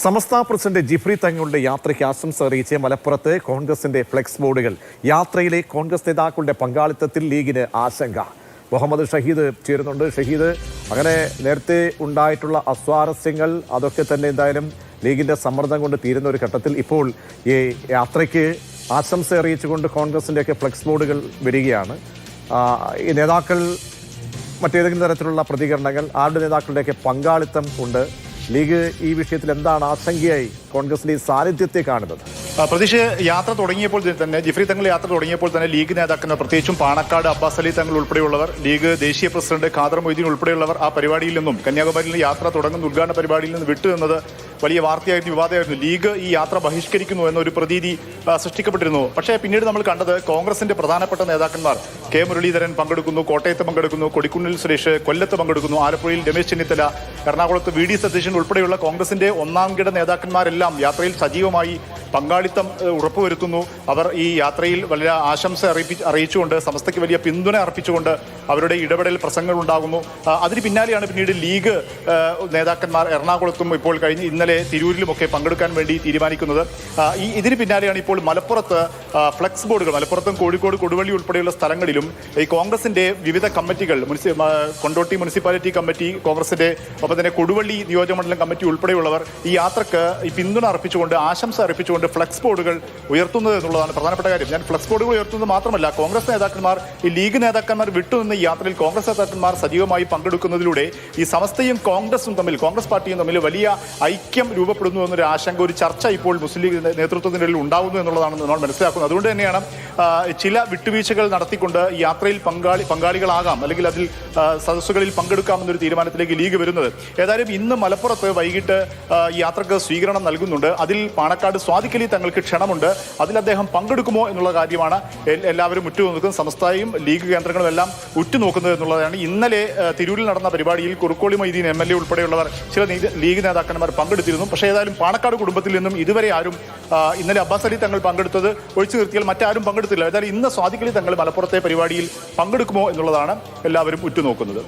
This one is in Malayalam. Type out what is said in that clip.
സമസ്ത പ്രസിഡന്റ് ജിഫ്രി തങ്ങളുടെ യാത്രയ്ക്ക് ആശംസ അറിയിച്ച് മലപ്പുറത്ത് കോൺഗ്രസിന്റെ ഫ്ലെക്സ് ബോർഡുകൾ. യാത്രയിലെ കോൺഗ്രസ് നേതാക്കളുടെ പങ്കാളിത്തത്തിൽ ലീഗിന് ആശങ്ക. മുഹമ്മദ് ഷഹീദ് ചേരുന്നുണ്ട്. ഷഹീദ്, അങ്ങനെ നേരത്തെ ഉണ്ടായിട്ടുള്ള അസ്വാരസ്യങ്ങൾ അതൊക്കെ തന്നെ എന്തായാലും ലീഗിന്റെ സമ്മർദ്ദം കൊണ്ട് തീരുന്ന ഒരു ഘട്ടത്തിൽ ഇപ്പോൾ ഈ യാത്രയ്ക്ക് ആശംസ അറിയിച്ചുകൊണ്ട് കോൺഗ്രസിന്റെയൊക്കെ ഫ്ലെക്സ് ബോർഡുകൾ വരികയാണ്. ഈ നേതാക്കൾ മറ്റേതെങ്കിലും തരത്തിലുള്ള പ്രതികരണങ്ങൾ, ആരുടെ നേതാക്കളുടെയൊക്കെ പങ്കാളിത്തം ഉണ്ട്? ലീഗ് ഈ വിഷയത്തിൽ എന്താണ് ആശങ്കയായി കോൺഗ്രസിന്റെ ഈ സാന്നിധ്യത്തെ കാണുന്നത്? പ്രതീക്ഷ യാത്ര തുടങ്ങിയപ്പോൾ തന്നെ, ജിഫ്രി തങ്ങൾ യാത്ര തുടങ്ങിയപ്പോൾ തന്നെ ലീഗ് നേതാക്കന്മാർ, പ്രത്യേകിച്ചും പാണക്കാട് അബ്ബാസ് അലി തങ്ങൾ ഉൾപ്പെടെയുള്ളവർ, ലീഗ് ദേശീയ പ്രസിഡന്റ് ഖാദർ മൊയ്തീൻ ഉൾപ്പെടെയുള്ളവർ ആ പരിപാടിയിൽ നിന്നും, കന്യാകുമാരിയിൽ നിന്ന് യാത്ര തുടങ്ങുന്ന ഉദ്ഘാടന പരിപാടിയിൽ നിന്ന് വിട്ടുനിന്നത് വലിയ വാർത്തയായിരുന്നു, വിവാദമായിരുന്നു. ലീഗ് ഈ യാത്ര ബഹിഷ്കരിക്കുന്നു എന്നൊരു പ്രതീതി സൃഷ്ടിക്കപ്പെട്ടിരുന്നു. പക്ഷേ പിന്നീട് നമ്മൾ കണ്ടത് കോൺഗ്രസിന്റെ പ്രധാനപ്പെട്ട നേതാക്കന്മാർ കെ മുരളീധരൻ പങ്കെടുക്കുന്നു, കോട്ടയത്ത് പങ്കെടുക്കുന്നു, കൊടിക്കുന്നിൽ സുരേഷ് കൊല്ലത്ത് പങ്കെടുക്കുന്നു, ആലപ്പുഴയിൽ രമേശ് ചെന്നിത്തല, എറണാകുളത്ത് വി ഡി സതീശൻ ഉൾപ്പെടെയുള്ള കോൺഗ്രസിന്റെ ഒന്നാംകിട നേതാക്കന്മാരെല്ലാം യാത്രയിൽ സജീവമായി പങ്കാളിത്തം ഉറപ്പുവരുത്തുന്നു. അവർ ഈ യാത്രയിൽ വലിയ ആശംസ അറിയിച്ചുകൊണ്ട്, സമസ്തയ്ക്ക് വലിയ പിന്തുണ അർപ്പിച്ചുകൊണ്ട് അവരുടെ ഇടപെടൽ പ്രസംഗങ്ങൾ ഉണ്ടാകുന്നു. അതിന് പിന്നാലെയാണ് പിന്നീട് ലീഗ് നേതാക്കന്മാർ എറണാകുളത്തും ഇപ്പോൾ ഇന്നലെ തിരൂരിലുമൊക്കെ പങ്കെടുക്കാൻ വേണ്ടി തീരുമാനിക്കുന്നത്. ഇതിന് പിന്നാലെയാണ് ഇപ്പോൾ മലപ്പുറത്ത് ഫ്ലെക്സ് ബോർഡുകൾ, മലപ്പുറത്തും കോഴിക്കോട്, കൊടുവള്ളി ഉൾപ്പെടെയുള്ള സ്ഥലങ്ങളിലും ഈ കോൺഗ്രസിന്റെ വിവിധ കമ്മിറ്റികൾ, കൊണ്ടോട്ടി മുനിസിപ്പാലിറ്റി കമ്മിറ്റി കോൺഗ്രസിന്റെ, ഒപ്പം തന്നെ കൊടുവള്ളി നിയോജകമണ്ഡലം കമ്മിറ്റി ഉൾപ്പെടെയുള്ളവർ ഈ യാത്രക്ക് ഈ പിന്തുണ അർപ്പിച്ചുകൊണ്ട്, ആശംസ അർപ്പിച്ചുകൊണ്ട് ഫ്ലെക്സ് ബോർഡുകൾ ഉയർത്തുന്നത് എന്നുള്ളതാണ് പ്രധാനപ്പെട്ട കാര്യം. ഞാൻ ഫ്ലെക്സ് ബോർഡുകൾ ഉയർത്തുന്നത് മാത്രമല്ല, കോൺഗ്രസ് നേതാക്കന്മാർ, ഈ ലീഗ് നേതാക്കന്മാർ വിട്ടുനിന്ന് ഈ യാത്രയിൽ കോൺഗ്രസ് നേതാക്കന്മാർ സജീവമായി പങ്കെടുക്കുന്നതിലൂടെ ഈ സമസ്തയും കോൺഗ്രസും തമ്മിൽ, കോൺഗ്രസ് പാർട്ടിയും തമ്മിൽ വലിയ ഐക്യം രൂപപ്പെടുന്നു എന്നൊരു ആശങ്ക, ഒരു ചർച്ച ഇപ്പോൾ മുസ്ലിം ലീഗ് നേതൃത്വത്തിനിടയിൽ ഉണ്ടാകുന്നു എന്നുള്ളതാണ് നമ്മൾ മനസ്സിലാക്കുന്നത്. അതുകൊണ്ട് തന്നെയാണ് ചില വിട്ടുവീഴ്ചകൾ നടത്തിക്കൊണ്ട് ഈ യാത്രയിൽ പങ്കാളികളാകാം, അല്ലെങ്കിൽ അതിൽ സദസ്സുകളിൽ പങ്കെടുക്കാമെന്നൊരു തീരുമാനത്തിലേക്ക് ലീഗ് വരുന്നത്. ഏതായാലും ഇന്ന് മലപ്പുറത്ത് വൈകിട്ട് ഈ യാത്രക്ക് സ്വീകരണം നൽകുന്നുണ്ട്. അതിൽ പാണക്കാട് സ്വാദിഖ് അലി തങ്ങൾക്ക് ക്ഷണമുണ്ട്. അതിൽ അദ്ദേഹം പങ്കെടുക്കുമോ എന്നുള്ള കാര്യമാണ് എല്ലാവരും ഉറ്റുനോക്കുന്നത്. സമസ്തയും ലീഗ് കേന്ദ്രങ്ങളും എല്ലാം ഉറ്റുനോക്കുന്നത് എന്നുള്ളതാണ്. ഇന്നലെ തിരൂരിൽ നടന്ന പരിപാടിയിൽ കുറുക്കോളി മൊയ്തീൻ MLA ഉൾപ്പെടെയുള്ളവർ, ചില ലീഗ് നേതാക്കന്മാർ പങ്കെടുത്തിരുന്നു. പക്ഷേ ഏതായാലും പാണക്കാട് കുടുംബത്തിൽ നിന്നും ഇതുവരെ ആരും, ഇന്നലെ അബ്ബാസ് അലി തങ്ങൾ പങ്കെടുത്തത് ഒഴിച്ചു നിർത്തിയാൽ മറ്റാരും പങ്കെടുത്തില്ല. ഏതായാലും ഇന്ന് സ്വാദിഖ് അലി തങ്ങൾ മലപ്പുറത്തെ പരിപാടിയിൽ പങ്കെടുക്കുമോ എന്നുള്ളതാണ് എല്ലാവരും ഉറ്റുനോക്കുന്നത്.